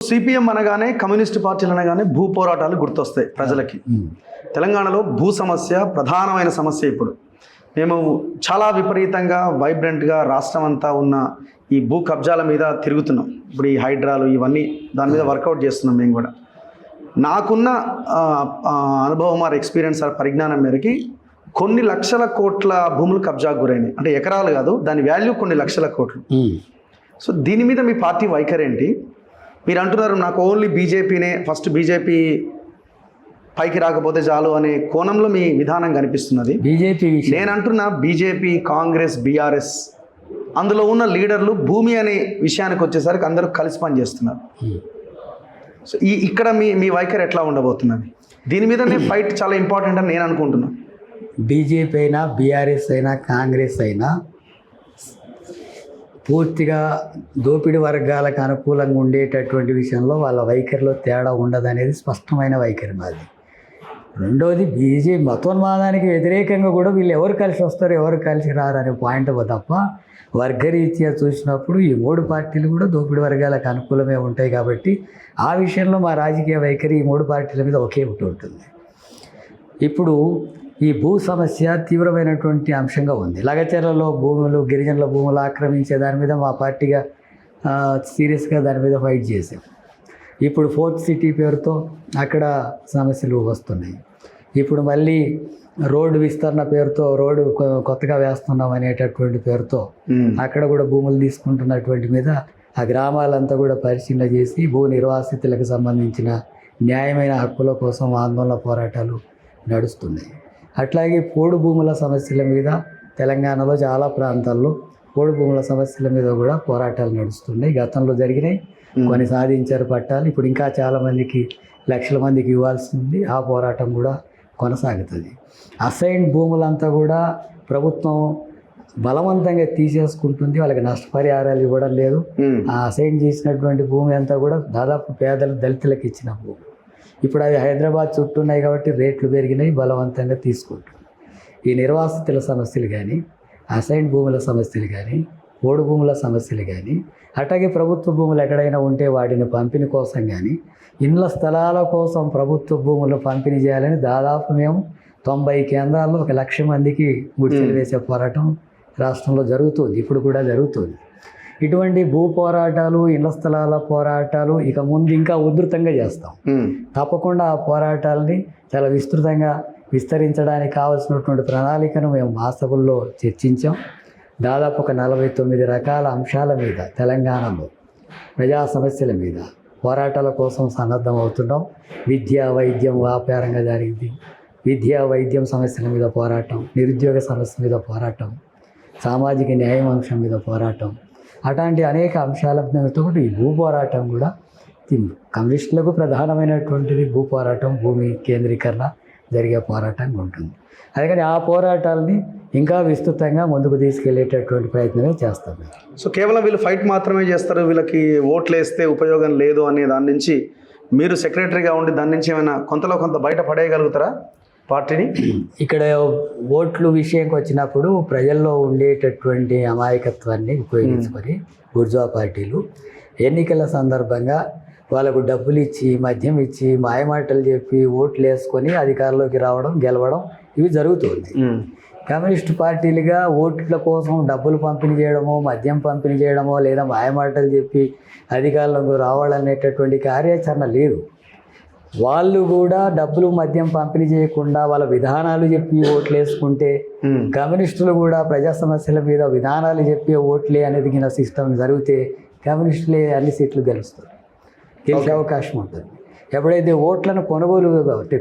CPM అనగానే communist పార్టీలు అనగానే భూ పోరాటాలు గుర్తొస్తాయి ప్రజలకి. తెలంగాణలో భూ సమస్య ప్రధానమైన సమస్య. ఇప్పుడు మేము చాలా విపరీతంగా వైబ్రెంట్గా రాష్ట్రం అంతా ఉన్న ఈ భూ కబ్జాల మీద తిరుగుతున్నాం. ఇప్పుడు ఈ హైడ్రాలు ఇవన్నీ దాని మీద వర్కౌట్ చేస్తున్నాం. మేము కూడా నాకున్న అనుభవం ఆర్ ఎక్స్పీరియన్స్ ఆర్ పరిజ్ఞానం మేరకి కొన్ని లక్షల కోట్ల భూములు కబ్జాకు గురైనాయి. అంటే ఎకరాలు కాదు, దాని వాల్యూ కొన్ని లక్షల కోట్లు. సో దీని మీద మీ పార్టీ వైఖరి ఏంటి? మీరు అంటున్నారు నాకు ఓన్లీ బీజేపీనే, ఫస్ట్ బీజేపీ పైకి రాకపోతే చాలు అనే కోణంలో మీ విధానం కనిపిస్తున్నది. బీజేపీ నేను అంటున్నా బీజేపీ, కాంగ్రెస్, బీఆర్ఎస్ అందులో ఉన్న లీడర్లు భూమి అనే విషయానికి వచ్చేసరికి అందరూ కలిసి పనిచేస్తున్నారు. సో ఇక్కడ మీ వైఖరి ఎట్లా ఉండబోతున్నది? దీని మీదనే ఫైట్ చాలా ఇంపార్టెంట్ అని నేను అనుకుంటున్నాను. బీజేపీ అయినా, బీఆర్ఎస్ అయినా, కాంగ్రెస్ అయినా పూర్తిగా దోపిడీ వర్గాలకు అనుకూలంగా ఉండేటటువంటి విషయంలో వాళ్ళ వైఖరిలో తేడా ఉండదనేది స్పష్టమైన వైఖరి మాది. రెండోది బీజేపీ మతోన్మాదానికి వ్యతిరేకంగా కూడా వీళ్ళు ఎవరు కలిసి వస్తారు, ఎవరు కలిసి రారు అనే పాయింట్ తప్ప వర్గరీత్యా చూసినప్పుడు ఈ మూడు పార్టీలు కూడా దోపిడీ వర్గాలకు అనుకూలమే ఉంటాయి. కాబట్టి ఆ విషయంలో మా రాజకీయ వైఖరి ఈ మూడు పార్టీల మీద ఒకే ఉంటుంది. ఇప్పుడు ఈ భూ సమస్య తీవ్రమైనటువంటి అంశంగా ఉంది. లగచర్లలో భూములు, గిరిజనుల భూములు ఆక్రమించే దాని మీద మా పార్టీగా సీరియస్గా దాని మీద ఫైట్ చేసాం. ఇప్పుడు ఫోర్త్ సిటీ పేరుతో అక్కడ సమస్యలు వస్తున్నాయి. ఇప్పుడు మళ్ళీ రోడ్డు విస్తరణ పేరుతో రోడ్డు కొత్తగా వేస్తున్నాం అనేటటువంటి పేరుతో అక్కడ కూడా భూములు తీసుకుంటున్నటువంటి మీద ఆ గ్రామాలంతా కూడా పరిశీలన చేసి భూ నిర్వాసితులకు సంబంధించిన న్యాయమైన హక్కుల కోసం ఆందోళన పోరాటాలు నడుస్తున్నాయి. అట్లాగే పోడు భూముల సమస్యల మీద తెలంగాణలో చాలా ప్రాంతాల్లో పోడు భూముల సమస్యల మీద కూడా పోరాటాలు నడుస్తున్నాయి. గతంలో జరిగినాయి, కొన్ని సాధించారు పట్టాలు. ఇప్పుడు ఇంకా చాలామందికి, లక్షల మందికి ఇవ్వాల్సింది. ఆ పోరాటం కూడా కొనసాగుతుంది. అసైన్ భూములంతా కూడా ప్రభుత్వం బలవంతంగా తీసేసుకుంటుంది. వాళ్ళకి నష్టపరిహారాలు ఇవ్వడం లేదు. ఆ అసైన్ చేసినటువంటి భూమి అంతా కూడా దాదాపు పేదలు, దళితులకు ఇచ్చిన భూమి. ఇప్పుడు అవి హైదరాబాద్ చుట్టూ ఉన్నాయి కాబట్టి రేట్లు పెరిగినాయి, బలవంతంగా తీసుకుంటారు. ఈ నిర్వాసితుల సమస్యలు కానీ, అసైన్ భూముల సమస్యలు కానీ, పోడు భూముల సమస్యలు కానీ, అట్లాగే ప్రభుత్వ భూములు ఎక్కడైనా ఉంటే వాటిని పంపిణీ కోసం కానీ, ఇండ్ల స్థలాల కోసం ప్రభుత్వ భూములు పంపిణీ చేయాలని దాదాపు మేము 90 కేంద్రాల్లో 1,00,000 మందికి గుడిసెలు వేసే పోరాటం రాష్ట్రంలో జరుగుతుంది. ఇప్పుడు కూడా జరుగుతుంది. ఇటువంటి భూ పోరాటాలు, ఇళ్ల స్థలాల పోరాటాలు ఇక ముందు ఇంకా ఉధృతంగా చేస్తాం. తప్పకుండా ఆ పోరాటాలని చాలా విస్తృతంగా విస్తరించడానికి కావాల్సినటువంటి ప్రణాళికను మేము మహాసభల్లో చర్చించాం. దాదాపు 49 రకాల అంశాల మీద తెలంగాణలో ప్రజా సమస్యల మీద పోరాటాల కోసం సన్నద్ధం అవుతున్నాం. విద్య, వైద్యం, వ్యాపారంగా జరిగింది. విద్య, వైద్యం సమస్యల మీద పోరాటం, నిరుద్యోగ సమస్య మీద పోరాటం, సామాజిక న్యాయం అంశం మీద పోరాటం, అట్లాంటి అనేక అంశాలతో ఈ భూ పోరాటం కూడా కమ్యూనిస్టులకు ప్రధానమైనటువంటిది భూ పోరాటం, భూమి కేంద్రీకరణ జరిగే పోరాటంగా ఉంటుంది. అందుకని ఆ పోరాటాలని ఇంకా విస్తృతంగా ముందుకు తీసుకెళ్లేటటువంటి ప్రయత్నమే చేస్తాం. సో కేవలం వీళ్ళు ఫైట్ మాత్రమే చేస్తారు, వీళ్ళకి ఓట్లు వేస్తే ఉపయోగం లేదు అనే దాని నుంచి మీరు సెక్రటరీగా ఉండి దాని నుంచి ఏమైనా కొంతలో కొంత బయట పడేయగలుగుతారా పార్టీని? ఇక్కడ ఓట్లు విషయంకి వచ్చినప్పుడు ప్రజల్లో ఉండేటటువంటి అమాయకత్వాన్ని ఉపయోగించుకొని బుర్జువా పార్టీలు ఎన్నికల సందర్భంగా వాళ్ళకు డబ్బులు ఇచ్చి, మద్యం ఇచ్చి, మాయమాటలు చెప్పి ఓట్లు వేసుకొని అధికారంలోకి రావడం, గెలవడం ఇవి జరుగుతుంది. కమ్యూనిస్టు పార్టీలుగా ఓట్ల కోసం డబ్బులు పంపిణీ చేయడమో, మద్యం పంపిణీ చేయడమో, లేదా మాయమాటలు చెప్పి అధికారంలోకి రావాలనేటటువంటి కార్యాచరణ లేదు. వాళ్ళు కూడా డబ్బులు, మద్యం పంపిణీ చేయకుండా వాళ్ళ విధానాలు చెప్పి ఓట్లు వేసుకుంటే, కమ్యూనిస్టులు కూడా ప్రజా సమస్యల మీద విధానాలు చెప్పి ఓట్లే అనేది కింద సిస్టమ్ జరిగితే కమ్యూనిస్టులే అన్ని సీట్లు గెలుస్తారు, గెలిచే అవకాశం ఉంటుంది. ఎప్పుడైతే ఓట్లను కొనుగోలు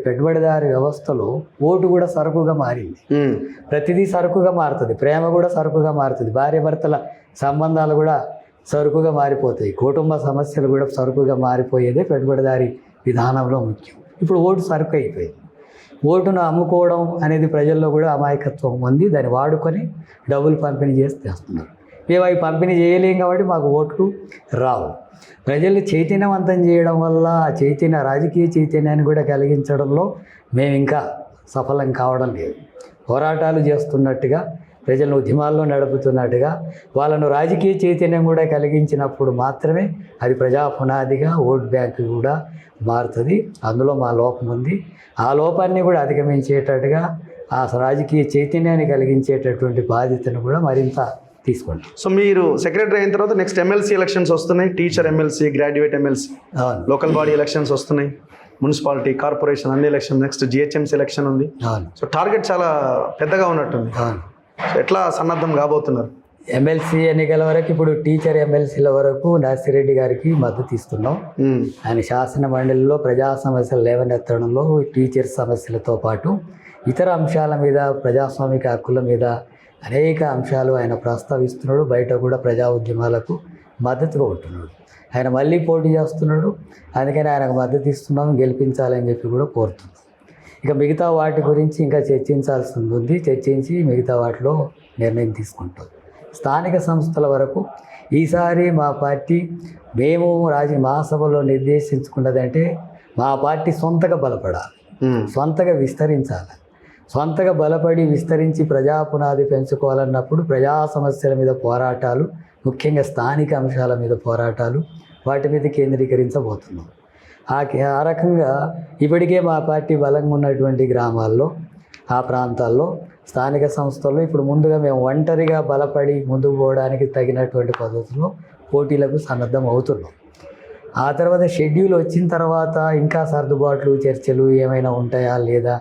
పెట్టుబడిదారి వ్యవస్థలో ఓటు కూడా సరుకుగా మారింది. ప్రతిదీ సరుకుగా మారుతుంది. ప్రేమ కూడా సరుకుగా మారుతుంది. భార్యాభర్తల సంబంధాలు కూడా సరుకుగా మారిపోతాయి. కుటుంబ సమస్యలు కూడా సరుకుగా మారిపోయేదే పెట్టుబడిదారి విధానంలో ముఖ్యం. ఇప్పుడు ఓటు సరుకు అయిపోయింది. ఓటును అమ్ముకోవడం అనేది ప్రజల్లో కూడా అమాయకత్వం ఉంది. దాన్ని వాడుకొని డబ్బులు పంపిణీ చేసి తెస్తున్నారు. మేము అవి పంపిణీ చేయలేం కాబట్టి మాకు ఓట్లు రావు. ప్రజల్ని చైతన్యవంతం చేయడం వల్ల ఆ చైతన్య, రాజకీయ చైతన్యాన్ని కూడా కలిగించడంలో మేము ఇంకా సఫలం కావడం లేదు. పోరాటాలు చేస్తున్నట్టుగా ప్రజలను ఉద్యమాల్లో నడుపుతున్నట్టుగా వాళ్ళను రాజకీయ చైతన్యం కూడా కలిగించినప్పుడు మాత్రమే అది ప్రజా పునాదిగా ఓట్ బ్యాంక్ కూడా మారుతుంది. అందులో మా లోపం ఉంది. ఆ లోపాన్ని కూడా అధిగమించేటట్టుగా ఆ రాజకీయ చైతన్యాన్ని కలిగించేటటువంటి బాధ్యతను కూడా మరింత తీసుకుంటాం. సో మీరు సెక్రటరీ అయిన తర్వాత నెక్స్ట్ ఎమ్మెల్సీ ఎలక్షన్స్ వస్తున్నాయి. టీచర్ ఎమ్మెల్సీ, గ్రాడ్యుయేట్ ఎమ్మెల్సీ, అవును లోకల్ బాడీ ఎలక్షన్స్ వస్తున్నాయి. మున్సిపాలిటీ, కార్పొరేషన్ అన్ని ఎలక్షన్, నెక్స్ట్ జిహెచ్ఎంసీ ఎలక్షన్ ఉంది. అవును సో టార్గెట్ చాలా పెద్దగా ఉన్నట్టుంది. అవును. సో ఎట్లా సన్నద్ధం కాబోతున్నారు? ఎమ్మెల్సీ ఎన్నికల వరకు ఇప్పుడు టీచర్ ఎమ్మెల్సీల వరకు నర్సిరెడ్డి గారికి మద్దతు ఇస్తున్నాం. ఆయన శాసన మండలిలో ప్రజా సమస్యలు లేవనెత్తడంలో టీచర్ సమస్యలతో పాటు ఇతర అంశాల మీద, ప్రజాస్వామిక హక్కుల మీద అనేక అంశాలు ఆయన ప్రస్తావిస్తున్నాడు. బయట కూడా ప్రజా ఉద్యమాలకు మద్దతుగా ఉంటున్నాడు. ఆయన మళ్ళీ పోటీ చేస్తున్నాడు. అందుకని ఆయనకు మద్దతు ఇస్తున్నాం, గెలిపించాలని చెప్పి కూడా కోరుతున్నాం. ఇక మిగతా వాటి గురించి ఇంకా చర్చించాల్సింది ఉంది. చర్చించి మిగతా వాటిలో నిర్ణయం తీసుకుంటాం. స్థానిక సంస్థల వరకు ఈసారి మా పార్టీ మేము మహాసభలో నిర్దేశించుకున్నదంటే మా పార్టీ సొంతగా బలపడాలి, సొంతగా విస్తరించాలి. సొంతగా బలపడి విస్తరించి ప్రజా పునాది పెంచుకోవాలన్నప్పుడు ప్రజా సమస్యల మీద పోరాటాలు, ముఖ్యంగా స్థానిక అంశాల మీద పోరాటాలు, వాటి మీద కేంద్రీకరించబోతున్నాం. ఆ రకంగా ఇప్పటికే మా పార్టీ బలంగా ఉన్నటువంటి గ్రామాల్లో, ఆ ప్రాంతాల్లో, స్థానిక సంస్థల్లో ఇప్పుడు ముందుగా మేము ఒంటరిగా బలపడి ముందుకు పోవడానికి తగినటువంటి పద్ధతిలో పోటీలకు సన్నద్ధం అవుతున్నాం. ఆ తర్వాత షెడ్యూల్ వచ్చిన తర్వాత ఇంకా సర్దుబాట్లు, చర్చలు ఏమైనా ఉంటాయా లేదా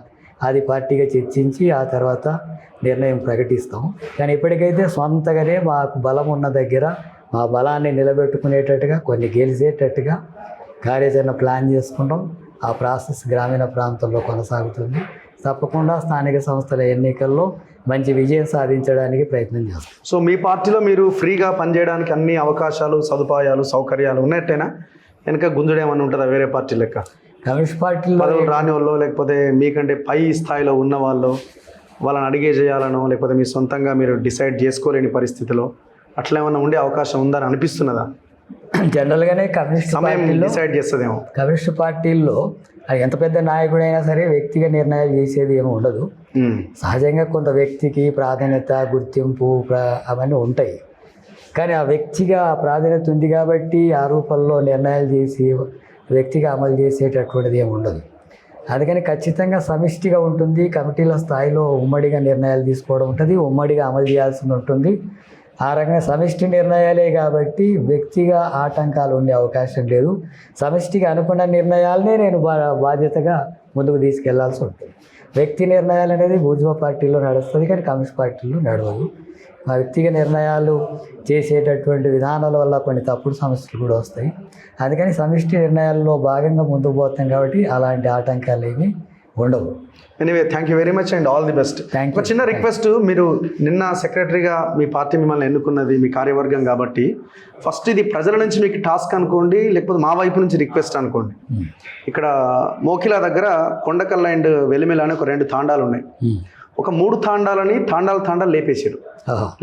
అది పార్టీగా చర్చించి ఆ తర్వాత నిర్ణయం ప్రకటిస్తాం. కానీ ఇప్పటికైతే సొంతగానే మాకు బలం ఉన్న దగ్గర మా బలాన్ని నిలబెట్టుకునేటట్టుగా, కొన్ని గెలిచేటట్టుగా కార్యాచరణ ప్లాన్ చేసుకుంటాం. ఆ ప్రాసెస్ గ్రామీణ ప్రాంతంలో కొనసాగుతుంది. తప్పకుండా స్థానిక సంస్థల ఎన్నికల్లో మంచి విజయం సాధించడానికి ప్రయత్నం చేస్తాం. సో మీ పార్టీలో మీరు ఫ్రీగా పనిచేయడానికి అన్ని అవకాశాలు, సదుపాయాలు, సౌకర్యాలు ఉన్నట్టేనా? వెనక గుంజుడేమన్నా ఉంటుందా వేరే పార్టీ లెక్క? కమ్యూనిస్ట్ పార్టీలో పదవులు రాని వాళ్ళు, లేకపోతే మీకంటే పై స్థాయిలో ఉన్న వాళ్ళు వాళ్ళని అడిగే చేయాలనో, లేకపోతే మీ సొంతంగా మీరు డిసైడ్ చేసుకోలేని పరిస్థితిలో అట్లా ఏమన్నా ఉండే అవకాశం ఉందని అనిపిస్తున్నదా? జనరల్గానే కమ్యూనిస్ట్ సమయం పార్టీలో డిసైడ్ చేస్తుందేమో. కమ్యూనిస్ట్ పార్టీల్లో ఎంత పెద్ద నాయకుడైనా సరే వ్యక్తిగా నిర్ణయాలు చేసేది ఏమి ఉండదు. సహజంగా కొంత వ్యక్తికి ప్రాధాన్యత, గుర్తింపు అవన్నీ ఉంటాయి. కానీ ఆ వ్యక్తిగా ప్రాధాన్యత ఉంది కాబట్టి ఆ రూపంలో నిర్ణయాలు చేసి వ్యక్తిగా అమలు చేసేటటువంటిది ఏమి ఉండదు. అందుకని ఖచ్చితంగా సమిష్టిగా ఉంటుంది. కమిటీల స్థాయిలో ఉమ్మడిగా నిర్ణయాలు తీసుకోవడం ఉంటుంది, ఉమ్మడిగా అమలు చేయాల్సి ఉంటుంది. ఆ రకంగా సమిష్టి నిర్ణయాలే కాబట్టి వ్యక్తిగా ఆటంకాలు ఉండే అవకాశం లేదు. సమిష్టిగా అనుకున్న నిర్ణయాలనే నేను బాధ్యతగా ముందుకు తీసుకెళ్లాల్సి ఉంటుంది. వ్యక్తి నిర్ణయాలు అనేది బూర్జువా పార్టీలో నడుస్తుంది, కానీ కమ్యూనిస్ట్ పార్టీలో నడవదు. మా వ్యక్తిగత నిర్ణయాలు చేసేటటువంటి విధానాల వల్ల కొన్ని తప్పుడు సమస్యలు కూడా వస్తాయి. అందుకని సమిష్టి నిర్ణయాల్లో భాగంగా ముందుకు పోతాం కాబట్టి అలాంటి ఆటంకాలు ఏమీ ఉండవు. Anyway, thank you very much and all the best. ఒక చిన్న రిక్వెస్ట్, మీరు నిన్న సెక్రటరీగా మీ పార్టీ మిమ్మల్ని ఎన్నుకున్నది మీ కార్యవర్గం కాబట్టి ఫస్ట్ ఇది ప్రజల నుంచి మీకు టాస్క్ అనుకోండి, లేకపోతే మా వైపు నుంచి రిక్వెస్ట్ అనుకోండి. ఇక్కడ మోకిలా దగ్గర కొండకల్ల అండ్ వెలిమెల అని ఒక 2 తాండాలు ఉన్నాయి. ఒక 3 తాండాలని తాండాలు లేపేసారు.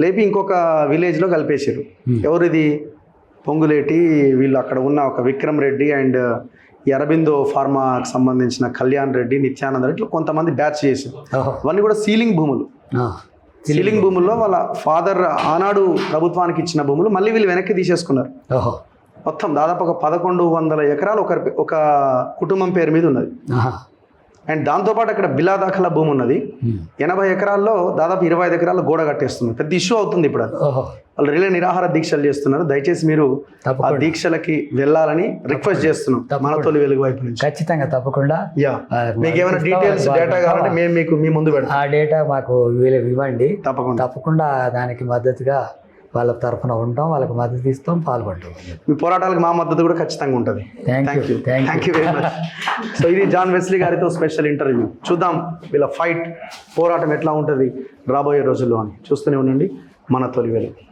లేపి ఇంకొక విలేజ్లో కలిపేసారు. ఎవరిది? పొంగులేటి వీళ్ళు అక్కడ ఉన్న ఒక విక్రమ్ రెడ్డి అండ్ ఈ అరబిందో ఫార్మాకి సంబంధించిన కళ్యాణ్ రెడ్డి, నిత్యానంద రెడ్డి, కొంతమంది బ్యాచ్ చేశారు. అవన్నీ కూడా సీలింగ్ భూములు. సీలింగ్ భూముల్లో వాళ్ళ ఫాదర్ ఆనాడు ప్రభుత్వానికి ఇచ్చిన భూములు మళ్ళీ వీళ్ళు వెనక్కి తీసేసుకున్నారు. మొత్తం దాదాపు ఒక 1100 ఎకరాలు ఒక కుటుంబం పేరు మీద ఉన్నది. అండ్ దాంతోపాటు అక్కడ బిలా దాఖలా భూమి ఉన్నది. 80 ఎకరాల్లో దాదాపు 25 ఎకరాల్లో గోడ కట్టేస్తున్నారు. పెద్ద ఇష్యూ అవుతుంది ఇప్పుడు. వాళ్ళు రిలే నిరాహార దీక్షలు చేస్తున్నారు. దయచేసి మీరు ఆ దీక్షలకి వెళ్ళాలని రిక్వెస్ట్ చేస్తున్నాం మన తొలి వెలుగు వైపు నుంచి. ఖచ్చితంగా, తప్పకుండా. మీకు ఏమైనా డీటెయిల్స్, డేటా కావాలంటే మేము మీకు మీ ముందు పెడతాం. ఆ డేటా మాకు ఇవ్వండి. తప్పకుండా దానికి మద్దతుగా వాళ్ళ తరఫున ఉంటాం, వాళ్ళకి మద్దతు ఇస్తాం, పాల్గొంటాం. మీ పోరాటాలకు మా మద్దతు కూడా ఖచ్చితంగా ఉంటుంది. Thank you very much. So ఇది జాన్ వెస్లీ గారితో స్పెషల్ ఇంటర్వ్యూ. చూద్దాం వీళ్ళ పోరాటం ఎట్లా ఉంటుంది రాబోయే రోజుల్లో అని. చూస్తూనే ఉండండి మన తొలి వెలుగు.